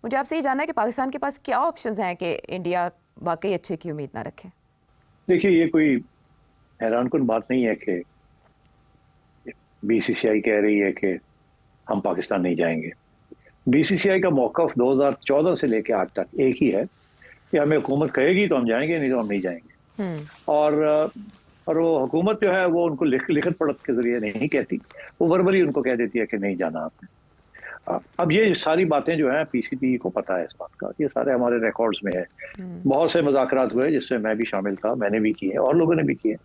मुझे आपसे ये जानना है कि पाकिस्तान के पास क्या ऑप्शंस हैं कि इंडिया वाकई अच्छे की उम्मीद ना रखे। देखिए, ये कोई हैरानकुन बात नहीं है कि बीसीसीआई कह रही है कि हम पाकिस्तान नहीं जाएंगे। बीसीसीआई का मौक़िफ़ 2014 से लेकर आज तक एक ही है कि हमें हुकूमत कहेगी तो हम जाएंगे, नहीं तो हम नहीं जाएंगे। और वो हुकूमत जो है वो उनको लिखत पढ़त के जरिए नहीं कहती, वो वर्बली उनको कह देती है कि नहीं जाना आपने। अब ये सारी बातें जो हैं पीसीबी को पता है इस बात का, ये सारे हमारे रिकॉर्ड्स में है। बहुत से मुज़ाकरात हुए जिसमें मैं भी शामिल था, मैंने भी किए और लोगों ने भी किए।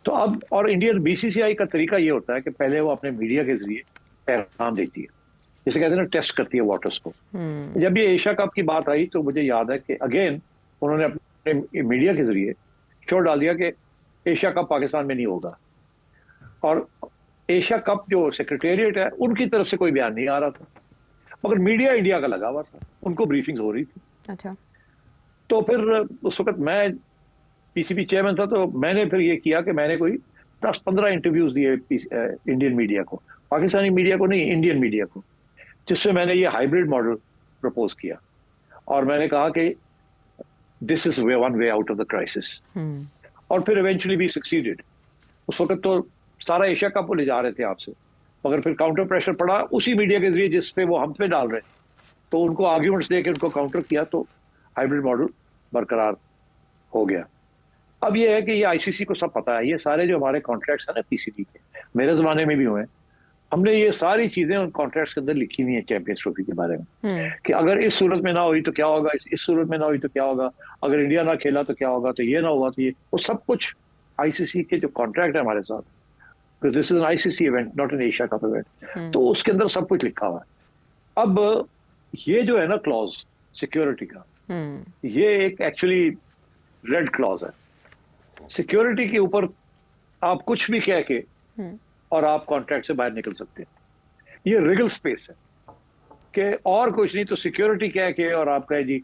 तो अब और इंडियन बीसीसीआई का तरीका ये होता है कि पहले वो अपने मीडिया के जरिए पैगाम देती है, जिसे कहते हैं ना, टेस्ट करती है वाटर्स को। जब ये एशिया कप की बात आई तो मुझे याद है कि अगेन उन्होंने अपने मीडिया के जरिए शोर डाल दिया कि एशिया कप पाकिस्तान में नहीं होगा। और एशिया कप जो सेक्रेटेरिएट है उनकी तरफ से कोई बयान नहीं आ रहा था, मगर मीडिया इंडिया का लगा हुआ था, उनको ब्रीफिंग्स हो रही थी। अच्छा। तो फिर उस वक्त मैं पीसीबी चेयरमैन था, तो मैंने फिर ये किया कि मैंने कोई 10-15 इंटरव्यूज दिए इंडियन मीडिया को, पाकिस्तानी मीडिया को नहीं, इंडियन मीडिया को, जिसमें मैंने ये हाइब्रिड मॉडल प्रपोज किया और मैंने कहा कि this is one way out of the crisis. और फिर इवेंचुअली वी सक्सीडेड। उस वक्त तो सारा एशिया कप ले जा रहे थे आपसे, मगर फिर काउंटर प्रेशर पड़ा उसी मीडिया के जरिए जिस पे वो हम पे डाल रहे, तो उनको आर्ग्यूमेंट्स देके उनको काउंटर किया, तो हाइब्रिड मॉडल बरकरार हो गया। अब ये है कि ये आईसीसी को सब पता है, ये सारे जो हमारे कॉन्ट्रैक्ट्स हैं ना पीसीबी के, मेरे जमाने में भी हुए, हमने ये सारी चीजें उन कॉन्ट्रैक्ट्स के अंदर लिखी हुई है चैंपियंस ट्रॉफी के बारे में, कि अगर इस सूरत में ना हुई तो क्या होगा, इस सूरत में ना हुई तो क्या होगा, अगर इंडिया ना खेला तो क्या होगा, तो ये ना हुआ तो ये, वो सब कुछ आईसीसी के जो कॉन्ट्रैक्ट है हमारे साथ, this is an ICC event not an Asia cup event, तो उसके अंदर सब कुछ लिखा हुआ है। अब ये जो है ना क्लॉज सिक्योरिटी का, ये एक एक्चुअली रेड क्लॉज है। सिक्योरिटी के ऊपर आप कुछ भी कह के और आप कॉन्ट्रैक्ट से बाहर निकल सकते हैं। ये रिगल स्पेस है कि और कुछ नहीं, तो सिक्योरिटी कह के और आप कहे जी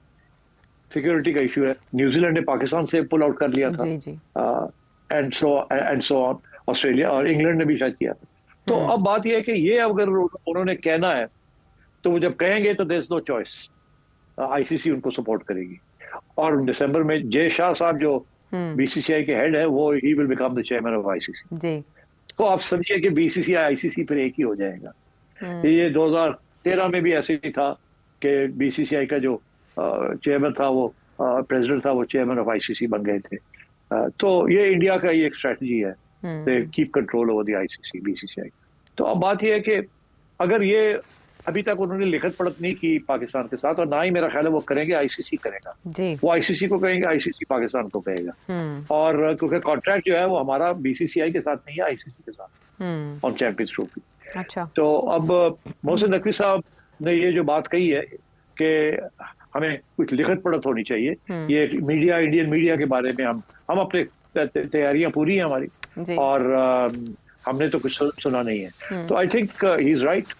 सिक्योरिटी का इशू है। न्यूजीलैंड ने पाकिस्तान से पुल आउट कर लिया था, एंड सो ऑन, ऑस्ट्रेलिया और इंग्लैंड ने भी शायद किया था। तो अब बात यह है कि ये अगर उन्होंने कहना है तो वो जब कहेंगे तो there is no choice, ICC उनको सपोर्ट करेगी। और दिसंबर में जय शाह साहब जो बीसीसीआई के हेड है, वो he will become the chairman of ICC जी। तो आप समझिए कि बीसीसीआई आईसीसी फिर एक ही हो जाएगा। ये 2013 में भी ऐसे ही था कि बीसीसीआई का जो चेयरमैन था वो प्रेसिडेंट था, वो चेयरमैन ऑफ आईसीसी बन गए थे। तो ये इंडिया का ये एक स्ट्रेटजी है, keep control over the ICC BCCI. तो अब बात ये है कि अगर ये अभी तक उन्होंने लिखत पढ़त नहीं की पाकिस्तान के साथ, और ना ही मेरा ख्याल है वो करेंगे, आईसीसी करेगा जी। वो आईसीसी को कहेंगे, आईसीसी पाकिस्तान को कहेगा। और क्योंकि कॉन्ट्रैक्ट जो है वो हमारा बीसीसीआई के साथ नहीं है, आईसीसी के साथ ऑन चैंपियंस ट्रॉफी। अच्छा। तो अब मोहसिन नकवी साहब ने ये जो बात कही है कि हमें कुछ लिखत पढ़त होनी चाहिए, ये मीडिया, इंडियन मीडिया के बारे में हम अपने तैयारियां पूरी हैं हमारी, और हमने तो कुछ सुना नहीं है। तो I think he is right,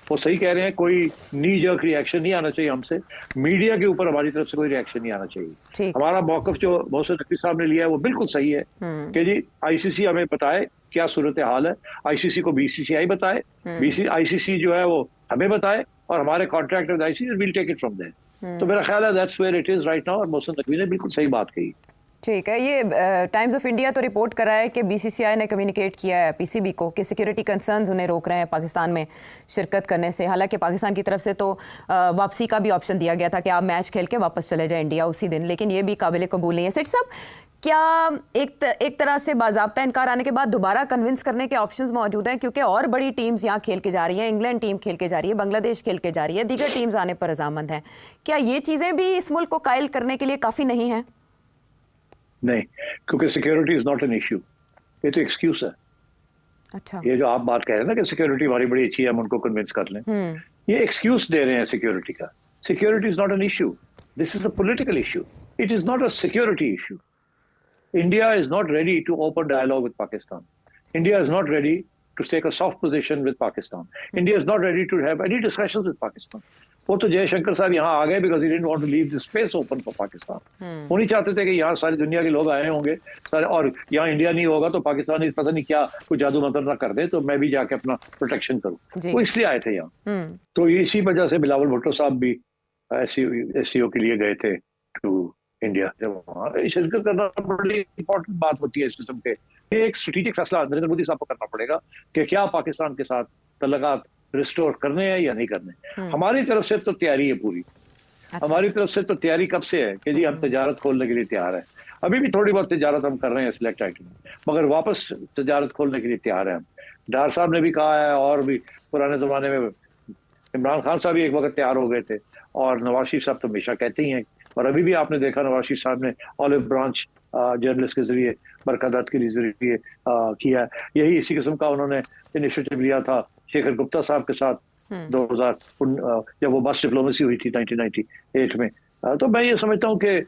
वो सही कह रहे हैं। कोई नी जर्क रिएक्शन नहीं आना चाहिए हमसे, मीडिया के ऊपर हमारी तरफ से कोई रिएक्शन नहीं आना चाहिए। हमारा मौकफ जो मोहसिन नकवी साहब ने लिया है वो बिल्कुल सही है कि जी आईसीसी हमें बताए क्या सूरत हाल है, आईसीसी को बीसीसीआई बताए, आईसीसी जो है वो हमें बताए, और हमारे contract with ICC will take it from there. तो मेरा ख्याल है that's where it is right now, और मोहसिन नकवी ने बिल्कुल सही बात कही। ठीक है। ये टाइम्स ऑफ इंडिया तो रिपोर्ट कर रहा है कि बीसीसीआई ने कम्युनिकेट किया है पीसीबी को कि सिक्योरिटी कंसर्न्स उन्हें रोक रहे हैं पाकिस्तान में शिरकत करने से। हालांकि पाकिस्तान की तरफ से तो वापसी का भी ऑप्शन दिया गया था कि आप मैच खेल के वापस चले जाए इंडिया उसी दिन, लेकिन ये भी काबिल कबूल नहीं है। सेठ साहब, क्या एक तरह से बाज़ाब्ता इनकार आने के बाद दोबारा कन्विंस करने के ऑप्शंस मौजूद हैं? क्योंकि और बड़ी टीम्स यहाँ खेल के जा रही हैं, इंग्लैंड टीम खेल के जा रही है, बांग्लादेश खेल के जा रही है, दीगर टीम्स आने पर रजामंद हैं। क्या ये चीज़ें भी इस मुल्क को कायल करने के लिए काफ़ी नहीं है? नहीं, क्योंकि security is not an issue, ये तो एक्सक्यूज है। अच्छा। ये जो आप बात कह रहे हैं ना कि सिक्योरिटी हमारी बड़ी अच्छी है, हम उनको कन्विंस कर लें, ये एक्सक्यूज दे रहे हैं सिक्योरिटी का। Security is not an issue, this is a political issue, it is not a security issue. India is not ready to open dialogue with Pakistan, India is not ready to take a soft position with Pakistan. India is not ready to have any discussions with Pakistan. वो तो जयशंकर साहब यहाँ आ गए because he didn't want to leave the space open for Pakistan. वो नहीं चाहते थे कि यहाँ सारी दुनिया के लोग आए होंगे सारे, और यहाँ इंडिया नहीं होगा तो पाकिस्तान इस पता नहीं क्या कोई जादू मंत्र ना कर दे, तो मैं भी जाके अपना प्रोटेक्शन करूँ। वो इसलिए आए थे यहाँ। तो इसी वजह से बिलावल भुट्टो साहब भी SCO के लिए गए थे टू इंडिया। जब वहाँ शिरकत करना बड़ी इंपॉर्टेंट बात होती है इस किस्म के। एक स्ट्रेटेजिक फैसला नरेंद्र मोदी साहब को करना पड़ेगा कि क्या पाकिस्तान के साथ तल्लुकात रिस्टोर करने हैं या नहीं करने। हमारी तरफ से तो तैयारी है पूरी। अच्छा। हमारी तरफ से तो तैयारी कब से है कि जी हम तजारत खोलने के लिए तैयार है। अभी भी थोड़ी बहुत तजारत हम कर रहे हैं सिलेक्ट आइटम, मगर वापस तजारत खोलने के लिए तैयार है हम। डार साहब ने भी कहा है, और भी पुराने जमाने में इमरान खान साहब भी एक वक्त तैयार हो गए थे, और नवाज शरीफ साहब तो हमेशा कहते ही हैं। और अभी भी आपने देखा नवाज शरीफ साहब ने ऑलिव ब्रांच जर्नलिस्ट के जरिए बरकत के जरिए किया। यही इसी किस्म का उन्होंने इनिशिएटिव लिया था शेखर गुप्ता साहब के साथ 2000 जब वो बस डिप्लोमेसी हुई थी 1998 में। तो मैं ये समझता हूँ कि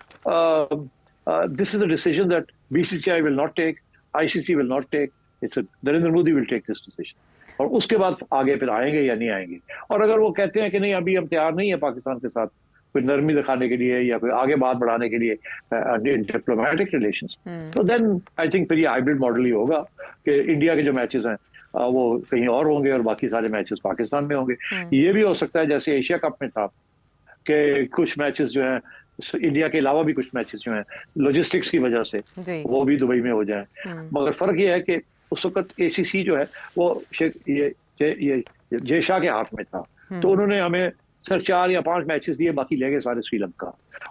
this is a decision that BCCI will not take, ICC will not take, it's Narendra Modi will take this decision. और उसके बाद आगे फिर आएंगे या नहीं आएंगे। और अगर वो कहते हैं कि नहीं अभी हम तैयार नहीं है पाकिस्तान के साथ कोई नरमी दिखाने के लिए या कोई आगे बात बढ़ाने के लिए डिप्लोमेटिक रिलेशंस, तो देन आई थिंक फिर ये हाइब्रिड मॉडल ही होगा कि इंडिया के जो मैचेस हैं वो कहीं और होंगे और बाकी सारे मैचेस पाकिस्तान में होंगे। ये भी हो सकता है जैसे एशिया कप में था कि कुछ मैचेस जो हैं इंडिया के अलावा भी कुछ मैचेस जो हैं लॉजिस्टिक्स की वजह से वो भी दुबई में हो जाए। मगर फर्क ये है कि उस वक्त ACC जो है वो ये जय शाह के हाथ में था, तो उन्होंने हमें सर 4 या 5 मैचेस दिए, बाकी ले गए सारे श्रीलंका।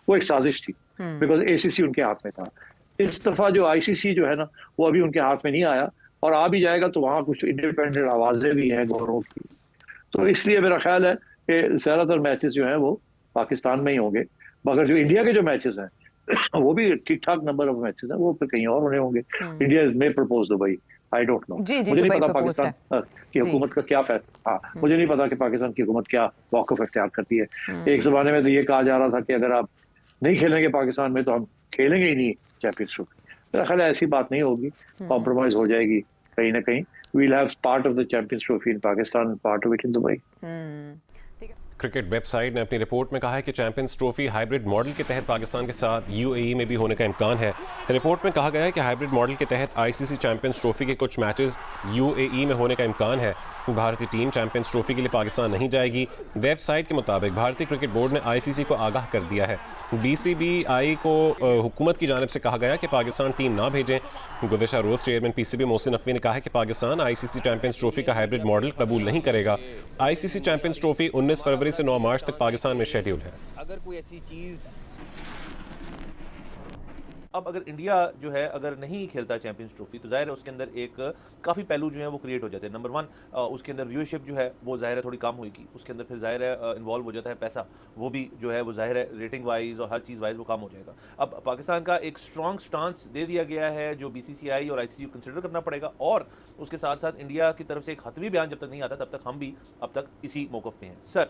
वो एक साजिश थी बिकॉज ACC उनके हाथ में था। इस दफा जो ICC जो है ना वो अभी उनके हाथ में नहीं आया, और आ भी जाएगा तो वहाँ कुछ इंडिपेंडेंट आवाजें भी हैं गौरों की। तो इसलिए मेरा ख्याल है कि ज्यादातर मैचेस जो हैं वो पाकिस्तान में ही होंगे, मगर जो इंडिया के जो मैचेस हैं वो भी ठीक ठाक नंबर ऑफ मैचेस हैं, वो फिर कहीं और होने होंगे। इंडिया में propose Dubai, I don't know, मुझे नहीं पता पाकिस्तान की हुकूमत का क्या फैसला। हाँ, मुझे नहीं पता कि पाकिस्तान की हुकूमत क्या मौक़िफ़ इख्तियार करती है। एक जमाने में तो ये कहा जा रहा था कि अगर आप नहीं खेलेंगे पाकिस्तान में तो हम खेलेंगे ही नहीं चैंपियंस ट्रॉफी। मेरा ख्याल है ऐसी बात नहीं होगी, कॉम्प्रोमाइज हो जाएगी कहीं ना कहीं। We'll have part of the Champions Trophy in Pakistan, part of it in Dubai. Cricket website ने अपनी रिपोर्ट में कहा है कि चैंपियंस ट्रॉफी हाइब्रिड मॉडल के तहत पाकिस्तान के साथ UAE में भी होने का इम्कान है। रिपोर्ट में कहा गया है कि हाइब्रिड मॉडल के तहत ICC चैंपियंस ट्रॉफी के कुछ मैचेस UAE में होने का इम्कान है। भारतीय टीम चैंपियंस ट्रॉफी के लिए पाकिस्तान नहीं जाएगी। वेबसाइट के मुताबिक भारतीय क्रिकेट बोर्ड ने ICC को आगाह कर दिया है। BCBI को हुकूमत की जानिब से कहा गया कि पाकिस्तान टीम ना भेजें। गुज़श्ता रोज़ चेयरमैन PCB मोहसिन नकवी ने कहा है कि पाकिस्तान ICC चैंपियंस ट्रॉफी का हाइब्रिड मॉडल कबूल नहीं करेगा। ICC चैंपियंस ट्रॉफी 19 फरवरी से 9 मार्च तक पाकिस्तान में शेड्यूल है। अगर कोई ऐसी चीज़ अब अगर इंडिया जो है अगर नहीं खेलता चैंपियंस ट्रॉफी तो जाहिर है उसके अंदर एक काफ़ी पहलू जो है वो क्रिएट हो जाते हैं। नंबर 1 उसके अंदर व्यूअरशिप जो है वो जाहिर है थोड़ी कम होगी। उसके अंदर फिर जाहिर है इन्वॉल्व हो जाता है पैसा, वो भी जो है वो जाहिर है रेटिंग वाइज और हर चीज़ वाइज वो कम हो जाएगा। अब पाकिस्तान का एक स्ट्रॉन्ग स्टांस दे दिया गया है जो BCCI और ICC को कंसिडर करना पड़ेगा, और उसके साथ साथ इंडिया की तरफ से एक हतमी बयान जब तक नहीं आता तब तक हम भी अब तक इसी मौक़िफ़ पे हैं।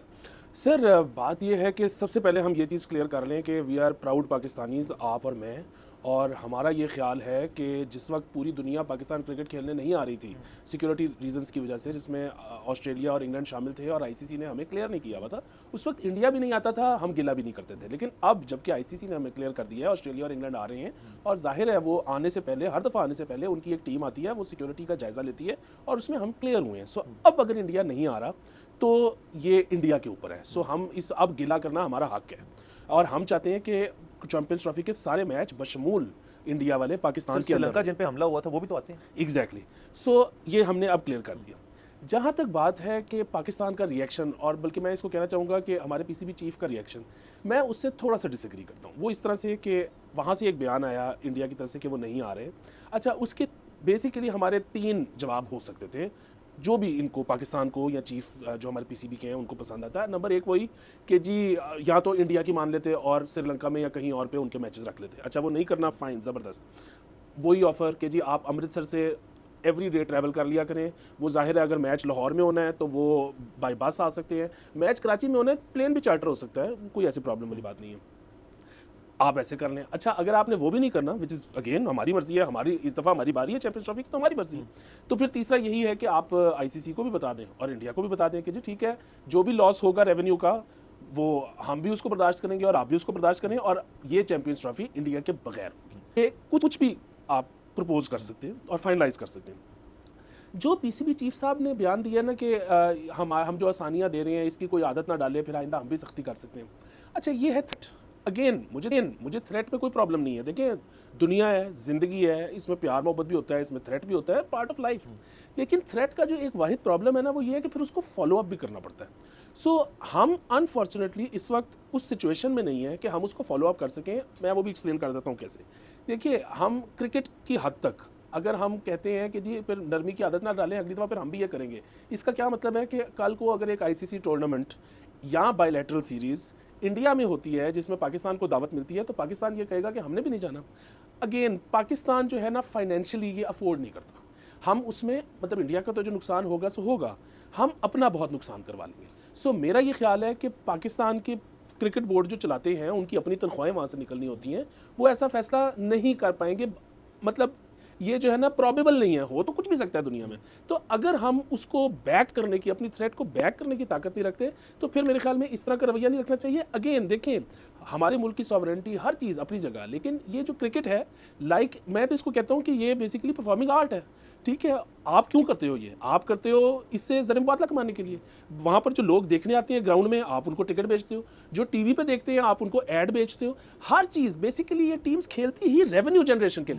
सर बात यह है कि सबसे पहले हम ये चीज़ क्लियर कर लें कि वी आर प्राउड पाकिस्तानीज़, आप और मैं, और हमारा ये ख्याल है कि जिस वक्त पूरी दुनिया पाकिस्तान क्रिकेट खेलने नहीं आ रही थी सिक्योरिटी रीजंस की वजह से, जिसमें ऑस्ट्रेलिया और इंग्लैंड शामिल थे और ICC ने हमें क्लियर नहीं किया हुआ था, उस वक्त इंडिया भी नहीं आता था, हम गिला भी नहीं करते थे। लेकिन अब जबकि ICC ने हमें क्लियर कर दिया है, ऑस्ट्रेलिया और इंग्लैंड आ रहे हैं, और जाहिर है वो आने से पहले, हर दफ़ा आने से पहले उनकी एक टीम आती है, वो सिक्योरिटी का जायज़ा लेती है और उसमें हम क्लियर हुए हैं। सो अब अगर इंडिया नहीं आ रहा तो ये इंडिया के ऊपर है। सो हम इस अब गिला करना हमारा हक है, और हम चाहते हैं कि चैंपियंस ट्रॉफी के सारे मैच बशमूल इंडिया वाले पाकिस्तान के श्रीलंका जिन पे हमला हुआ था वो भी तो आते हैं। एग्जैक्टली। सो ये हमने अब क्लियर कर दिया। जहाँ तक बात है कि पाकिस्तान का रिएक्शन, और बल्कि मैं इसको कहना चाहूँगा कि हमारे PCB चीफ का रिएक्शन, मैं उससे थोड़ा सा डिसएग्री करता हूँ। वो इस तरह से कि वहाँ से एक बयान आया इंडिया की तरफ से कि वो नहीं आ रहे। अच्छा, उसके बेसिकली हमारे 3 जवाब हो सकते थे जो भी इनको, पाकिस्तान को या चीफ जो हमारे PCB के हैं उनको पसंद आता है। नंबर 1 वही कि जी या तो इंडिया की मान लेते और श्रीलंका में या कहीं और पे उनके मैचेस रख लेते। अच्छा, वो नहीं करना, फाइन, ज़बरदस्त। वही ऑफ़र कि जी आप अमृतसर से एवरी डे ट्रैवल कर लिया करें। वो जाहिर है अगर मैच लाहौर में होना है तो वो बाई बस आ सकते हैं, मैच कराची में होना है प्लेन भी चार्टर हो सकता है, कोई ऐसी प्रॉब्लम वाली बात नहीं है, आप ऐसे कर लें। अच्छा, अगर आपने वो भी नहीं करना, विच इज़ अगेन हमारी मर्जी है, हमारी इस दफ़ा हमारी बारी है चैंपियंस ट्रॉफी की, तो हमारी मर्जी है। तो फिर तीसरा यही है कि आप ICC को भी बता दें और इंडिया को भी बता दें कि जी ठीक है, जो भी लॉस होगा रेवेन्यू का वो हम भी उसको बर्दाश्त करेंगे और आप भी उसको बर्दाश्त करें, और ये चैंपियंस ट्रॉफी इंडिया के बगैर होगी। ये कुछ भी आप प्रपोज कर सकते हैं और फाइनलाइज कर सकते हैं। जो पीसीबी चीफ साहब ने बयान दिया ना कि हम जो आसानियां दे रहे हैं इसकी कोई आदत ना डाले, फिर आइंदा हम भी सख्ती कर सकते हैं। अच्छा, ये है थ्रेट। अगेन मुझे थ्रेट में कोई प्रॉब्लम नहीं है। देखिए, दुनिया है, ज़िंदगी है, इसमें प्यार मोहब्बत भी होता है, इसमें थ्रेट भी होता है, पार्ट ऑफ लाइफ। लेकिन थ्रेट का जो एक वाहिद प्रॉब्लम है ना, वो ये है कि फिर उसको फॉलो अप भी करना पड़ता है। सो हम अनफॉर्चुनेटली इस वक्त उस सिचुएशन में नहीं है कि हम उसको फॉलो अप कर सकें। मैं वो भी एक्सप्लेन कर देता हूँ कैसे। देखिए, हम क्रिकेट की हद तक अगर हम कहते हैं कि जी फिर नरमी की आदत ना डालें, अगली दफ़ा फिर हम भी ये करेंगे, इसका क्या मतलब है कि कल को अगर एक आईसीसी टूर्नामेंट या बायलैटरल सीरीज़ इंडिया में होती है जिसमें पाकिस्तान को दावत मिलती है, तो पाकिस्तान ये कहेगा कि हमने भी नहीं जाना। अगेन, पाकिस्तान जो है ना फाइनेंशियली ये अफोर्ड नहीं करता। हम उसमें मतलब इंडिया का तो जो नुकसान होगा सो होगा, हम अपना बहुत नुकसान करवा लेंगे। सो मेरा ये ख्याल है कि पाकिस्तान के क्रिकेट बोर्ड जो चलाते हैं, उनकी अपनी तनख्वाहें वहाँ से निकलनी होती हैं, वो ऐसा फैसला नहीं कर पाएंगे। मतलब ये जो है ना प्रॉबेबल नहीं है, हो तो कुछ भी सकता है दुनिया में। तो अगर हम उसको बैक करने की, अपनी थ्रेट को बैक करने की ताकत नहीं रखते, तो फिर मेरे ख्याल में इस तरह का रवैया नहीं रखना चाहिए। अगेन देखें, हमारे मुल्क की सॉवरेंटी हर चीज़ अपनी जगह, लेकिन ये जो क्रिकेट है, मैं तो इसको कहता हूँ कि ये बेसिकली परफॉर्मिंग आर्ट है। ठीक है, आप क्यों करते हो ये? आप करते हो इससे ज़र मुबादला कमाने के लिए। वहाँ पर जो लोग देखने आते हैं ग्राउंड में, आप उनको टिकट बेचते हो। जो टीवी पे देखते हैं, आप उनको ऐड बेचते हो। हर चीज़ बेसिकली ये टीम्स खेलती ही रेवेन्यू जनरेशन के लिए।